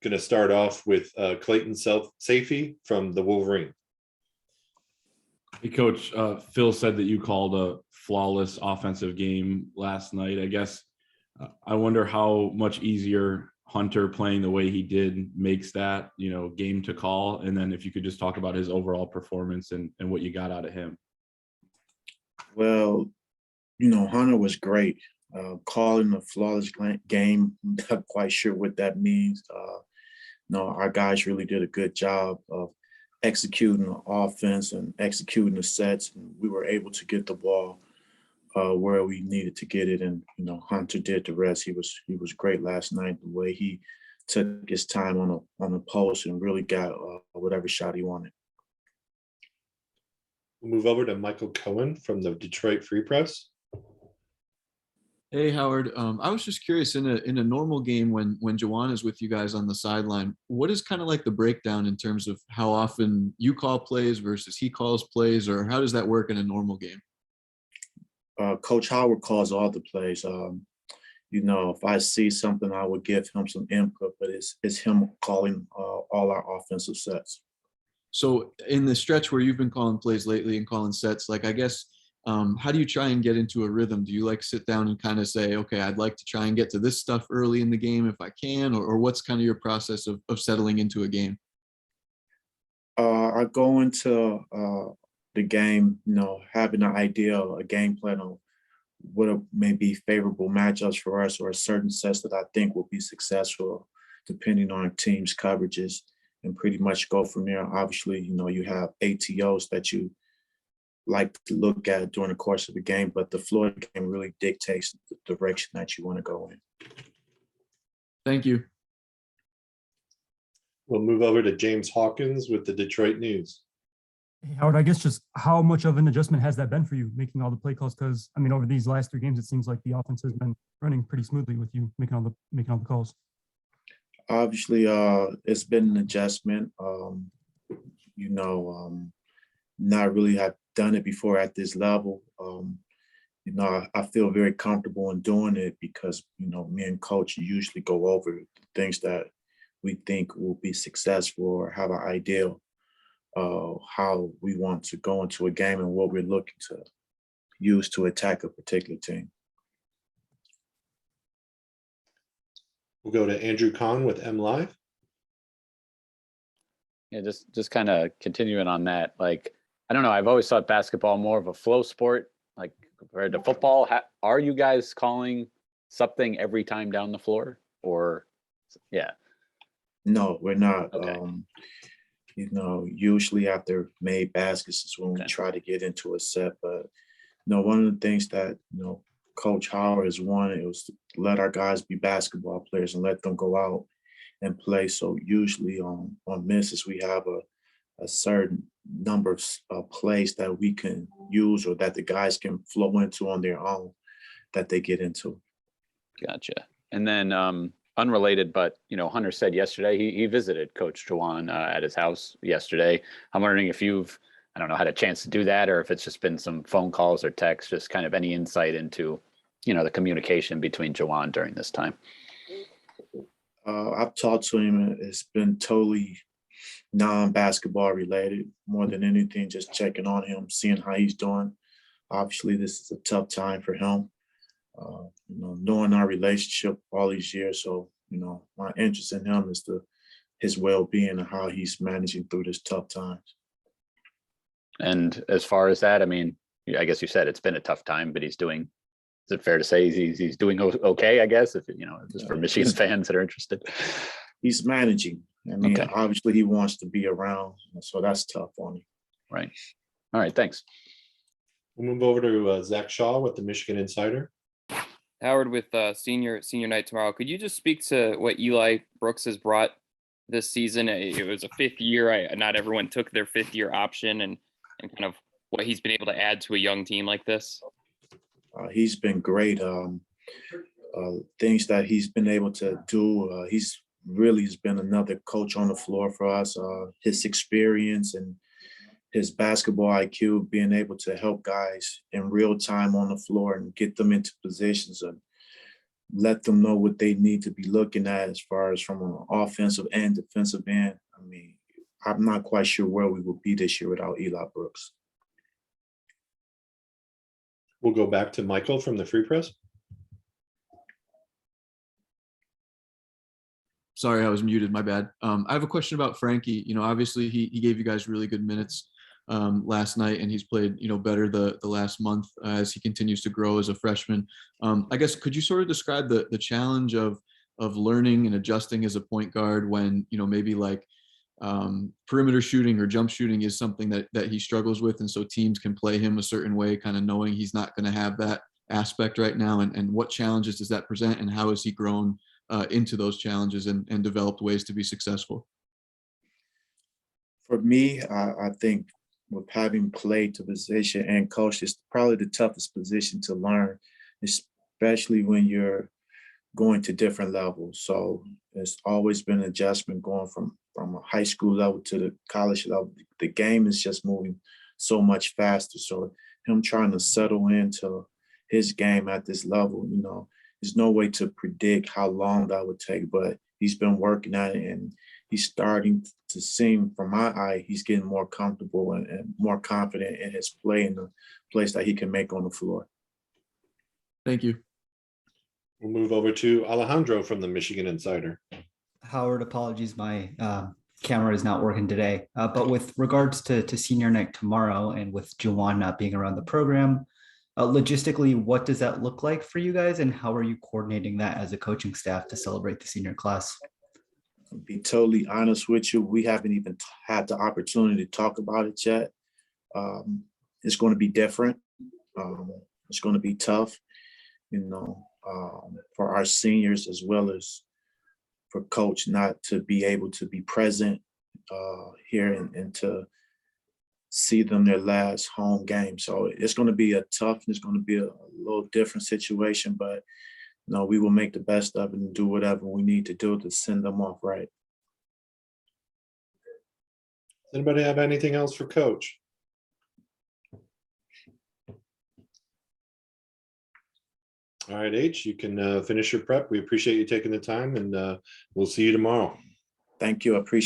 going to start off with Clayton Safety from the Wolverine. Hey, Coach, Phil said that you called a flawless offensive game last night. I guess I wonder how much easier Hunter playing the way he did makes that, game to call. And then if you could just talk about his overall performance and what you got out of him. Well, Hunter was great. Calling a flawless game, not quite sure what that means. No, our guys really did a good job of executing the offense and executing the sets, and we were able to get the ball where we needed to get it. And Hunter did the rest. He was great last night. The way he took his time on the post and really got whatever shot he wanted. We'll move over to Michael Cohen from the Detroit Free Press. Hey, Howard. I was just curious, in a normal game when Juwan is with you guys on the sideline, what is kind of like the breakdown in terms of how often you call plays versus he calls plays, or how does that work in a normal game? Coach Howard calls all the plays. If I see something, I would give him some input, but it's him calling all our offensive sets. So in the stretch where you've been calling plays lately and calling sets, I guess, how do you try and get into a rhythm? Do you sit down and kind of say, okay, I'd like to try and get to this stuff early in the game if I can, or what's kind of your process of settling into a game? I go into the game, having an idea, a game plan on what may be favorable matchups for us, or certain sets that I think will be successful depending on team's coverages, and pretty much go from there. Obviously, you have ATOs that you like to look at during the course of the game, but the floor of the game really dictates the direction that you want to go in. Thank you. We'll move over to James Hawkins with the Detroit News. Hey, Howard, I guess just how much of an adjustment has that been for you, making all the play calls? Because over these last 3 games, it seems like the offense has been running pretty smoothly with you making all the calls. Obviously, it's been an adjustment. Not really have done it before at this level. I feel very comfortable in doing it because me and Coach usually go over the things that we think will be successful, or have an idea how we want to go into a game and what we're looking to use to attack a particular team. We'll go to Andrew Kahn with MLive. Yeah, just kind of continuing on that. I don't know. I've always thought basketball more of a flow sport, compared to football. Are you guys calling something every time down the floor, or yeah? No, we're not. Okay. Usually after made baskets is when we try to get into a set. But one of the things that Coach Howard has wanted was to let our guys be basketball players and let them go out and play. So usually on misses, we have a certain number of plays that we can use, or that the guys can flow into on their own, that they get into. Gotcha. And then unrelated, but Hunter said yesterday he visited Coach Juwan at his house yesterday. I'm wondering if you've, had a chance to do that, or if it's just been some phone calls or texts, just kind of any insight into, the communication between Juwan during this time. I've talked to him. It's been totally non-basketball related, more than anything, just checking on him, seeing how he's doing. Obviously, this is a tough time for him, knowing our relationship all these years. So, my interest in him is his well-being and how he's managing through this tough times. And as far as that, I guess you said it's been a tough time, but he's doing, is it fair to say he's doing okay, I guess, if just for Michigan fans that are interested? He's managing. Obviously he wants to be around, so that's tough on him. Right. All right, thanks. We'll move over to Zach Shaw with the Michigan Insider. Howard, with senior night tomorrow, could you just speak to what Eli Brooks has brought this season? It was a 5th year. Not everyone took their 5th-year option, and kind of what he's been able to add to a young team like this. He's been great. Things that he's been able to do. He's really has been another coach on the floor for us. His experience and his basketball IQ, being able to help guys in real time on the floor and get them into positions and let them know what they need to be looking at as far as from an offensive and defensive end. I mean, I'm not quite sure where we will be this year without Eli Brooks. We'll go back to Michael from the Free Press. Sorry, I was muted. My bad. I have a question about Frankie. You know, obviously he gave you guys really good minutes last night, and he's played, you know, better the last month as he continues to grow as a freshman. I guess could you sort of describe the challenge of learning and adjusting as a point guard when, you know, maybe like perimeter shooting or jump shooting is something that he struggles with, and so teams can play him a certain way, kind of knowing he's not going to have that aspect right now, and what challenges does that present, and how has he grown into those challenges and developed ways to be successful? For me, I think with having played the position and coached, it's probably the toughest position to learn, especially when you're going to different levels. So it's always been an adjustment going from a high school level to the college level. The game is just moving so much faster. So him trying to settle into his game at this level, you know, there's no way to predict how long that would take, but he's been working at it, and he's starting to seem, from my eye, he's getting more comfortable and more confident in his play and the plays that he can make on the floor. Thank you. We'll move over to Alejandro from the Michigan Insider. Howard, apologies, my camera is not working today. But with regards to senior night tomorrow, and with Juwan not being around the program, logistically, what does that look like for you guys, and how are you coordinating that as a coaching staff to celebrate the senior class? To be totally honest with you, we haven't even had the opportunity to talk about it yet. It's going to be different. It's going to be tough, you know, for our seniors as well as for coach not to be able to be present here and to see them their last home game. So it's going to be a tough, and it's going to be a little different situation, but you know, we will make the best of it and do whatever we need to do to send them off right. Does anybody have anything else for Coach? All right, H, you can finish your prep. We appreciate you taking the time, and we'll see you tomorrow. Thank you. I appreciate